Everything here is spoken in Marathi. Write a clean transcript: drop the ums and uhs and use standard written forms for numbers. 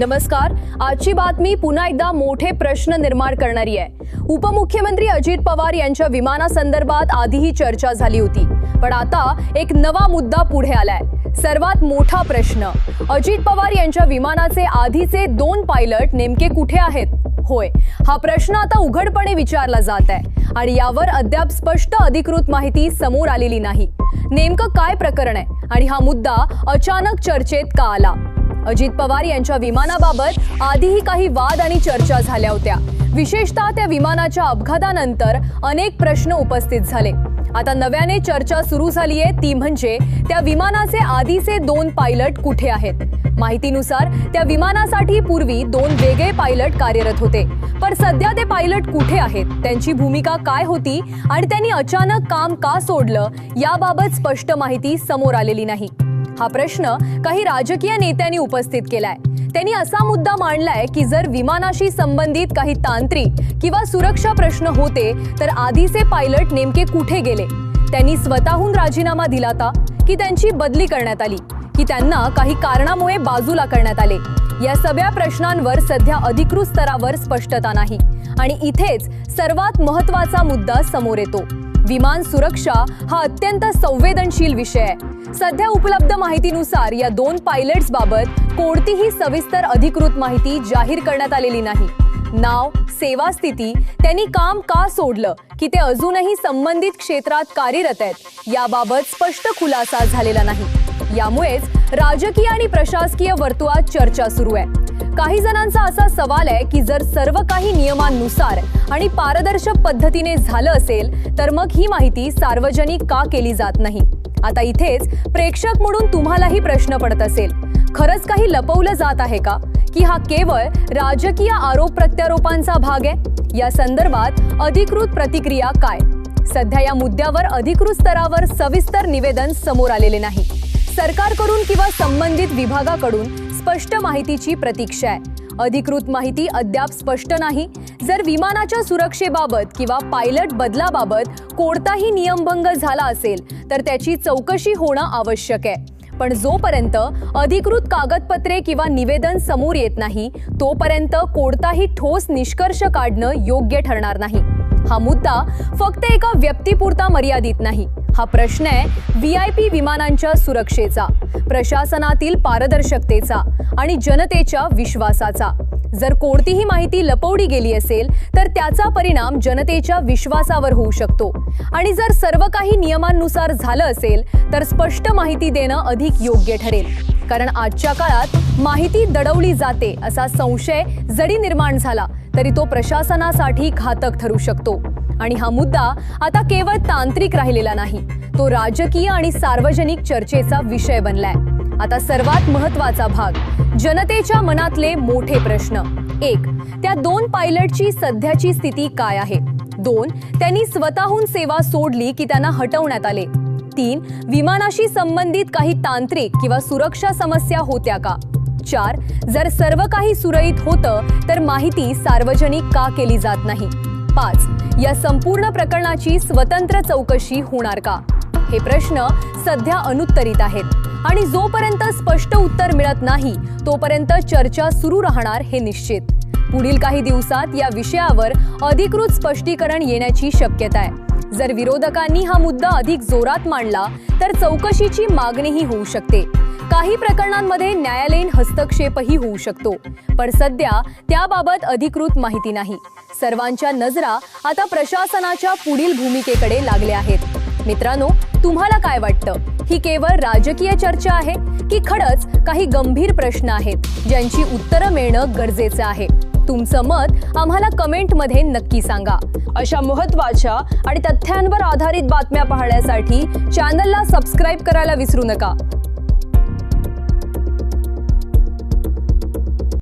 नमस्कार. आजची बातमी पुन्हा एकदा मोठे प्रश्न निर्माण करणारी आहे. उपमुख्यमंत्री अजित पवार यांच्या विमानासंदर्भात आधीही चर्चा झाली होती, पण आता एक नवा मुद्दा पुढे आलाय. सर्वात मोठा प्रश्न, अजित पवार यांच्या विमानाचे आधीचे 2 पायलट नेमके कुठे आहेत? होय, हा प्रश्न आता उघडपणे विचारला जात आहे आणि यावर अद्याप स्पष्ट अधिकृत माहिती समोर आलेली नाही. नेमकं काय प्रकरण आहे आणि हा मुद्दा अचानक चर्चेत का आला? अजित पवार यांच्या विमानाबाबत आधीही काही वाद आणि चर्चा झाल्या होत्या. विशेषतः त्या विमानाच्या अपघातानंतर अनेक प्रश्न उपस्थित झाले. आता नव्याने चर्चा सुरू झाली आहे, ती म्हणजे त्या विमानाचे आधीचे 2 पायलट कुठे आहेत? माहितीनुसार त्या विमानासाठी पूर्वी 2 वेगळे पायलट कार्यरत होते, पण सध्या ते पायलट कुठे आहेत, त्यांची भूमिका काय होती आणि त्यांनी अचानक काम का सोडलं, याबाबत स्पष्ट माहिती समोर आलेली नाही. हा प्रश्न काही राजकीय नेत्यांनी उपस्थित केलाय. त्यांनी असा मुद्दा मांडलाय की जर विमानाशी संबंधित काही तांत्रिक किंवा सुरक्षा प्रश्न होते तर आधीचे पायलट नेमके कुठे गेले? त्यांनी स्वतःहून राजीनामा दिला का, की त्यांची बदली करण्यात आली, की त्यांना काही कारणामुळे बाजूला करण्यात आले? या सगळ्या प्रश्नांवर सध्या अधिकृत स्तरावर स्पष्टता नाही आणि इथेच सर्वात महत्त्वाचा मुद्दा समोर येतो. विमान सुरक्षा हा अत्यंत संवेदनशील विषय आहे. सध्या उपलब्ध माहितीनुसार या 2 पायलट्स बाबत कोणतीही सविस्तर अधिकृत माहिती जाहीर करण्यात आलेली नाही. नाव, सेवा स्थिती, त्यांनी काम का सोडलं, की ते अजूनही संबंधित क्षेत्रात कार्यरत आहेत, याबाबत स्पष्ट खुलासा झालेला नाही. यामुळेच राजकीय आणि प्रशासकीय वर्तुळात चर्चा सुरू आहे. काही जणांचा असा सवाल आहे की जर सर्व काही नियमांनुसार आणि पारदर्शक पद्धतीने झालं असेल तर मग ही माहिती सार्वजनिक का केली जात नाही? आता इथेच प्रेक्षक म्हणून तुम्हालाही प्रश्न पडत असेल, खरंच काही लपवलं जात आहे का, की हा केवळ राजकीय आरोप प्रत्यारोपांचा भाग आहे? या संदर्भात अधिकृत प्रतिक्रिया काय? सध्या या मुद्द्यावर अधिकृत स्तरावर सविस्तर निवेदन समोर आलेले नाही. सरकारकडून किंवा संबंधित विभागाकडून स्पष्ट माहितीची प्रतीक्षा आहे. अधिकृत माहिती अद्याप स्पष्ट नाही. जर विमानाच्या सुरक्षेबाबत किंवा पायलट बदलाबाबत कोणताही नियमभंग झाला असेल तर त्याची चौकशी होणं आवश्यक आहे. पण जोपर्यंत अधिकृत कागदपत्रे किंवा निवेदन समोर येत नाही तोपर्यंत कोणताही ठोस निष्कर्ष काढणं योग्य ठरणार नाही. हा मुद्दा फक्त एका व्यक्तीपुरता मर्यादित नाही. हा प्रश्न आहे VIP विमानांच्या सुरक्षेचा, प्रशासनातील पारदर्शकतेचा आणि जनतेच्या विश्वासाचा. जर कोणतीही माहिती लपवली गेली असेल तर त्याचा परिणाम जनतेच्या विश्वासावर होऊ शकतो आणि जर सर्व काही नियमांनुसार झालं असेल तर स्पष्ट माहिती देणं अधिक योग्य ठरेल. कारण आजच्या काळात माहिती दडवली जाते असा संशय जरी निर्माण झाला तरी तो प्रशासनासाठी घातक ठरू शकतो. आणि हा मुद्दा आता केवळ तांत्रिक राहिलेला नाही, तो राजकीय आणि सार्वजनिक चर्चेचा विषय बनलाय. आता सर्वात महत्त्वाचा भाग, जनतेच्या मनातले मोठे प्रश्न. 1. त्या 2 पायलटची सध्याची स्थिती काय आहे? 2. त्यांनी स्वतःहून सेवा सोडली की त्यांना हटवण्यात आले? 3. विमानाशी संबंधित काही तांत्रिक किंवा सुरक्षा समस्या होत्या का? 4. जर सर्व काही सुरळीत होतं तर माहिती सार्वजनिक का केली जात नाही? 5. या संपूर्ण प्रकरणाची स्वतंत्र चौकशी होणार का? हे प्रश्न सध्या अनुत्तरित आहेत आणि जोपर्यंत स्पष्ट उत्तर मिळत नाही तोपर्यंत चर्चा सुरू राहणार हे निश्चित. पुढील काही दिवसात या विषयावर अधिकृत स्पष्टीकरण येण्याची शक्यता आहे. जर विरोधकांनी हा मुद्दा अधिक जोरात मांडला तर चौकशीची मागणीही होऊ शकते. काही प्रकरणांमध्ये न्यायालयीन हस्तक्षेपही होऊ शकतो, पण सध्या त्याबाबत अधिकृत माहिती नाही. सर्वांच्या नजरा आता प्रशासनाच्या पुढील भूमिकेकडे लागल्या आहेत. मित्रांनो, तुम्हाला काय वाटतं? ही केवळ राजकीय चर्चा आहे की खरंच काही गंभीर प्रश्न आहेत ज्यांची उत्तरं मिळणं गरजेचं आहे? तुमचं मत आम्हाला कमेंटमध्ये नक्की सांगा. अशा महत्त्वाच्या आणि तथ्यांवर आधारित बातम्या पाहण्यासाठी चॅनलला सबस्क्राईब करायला विसरू नका.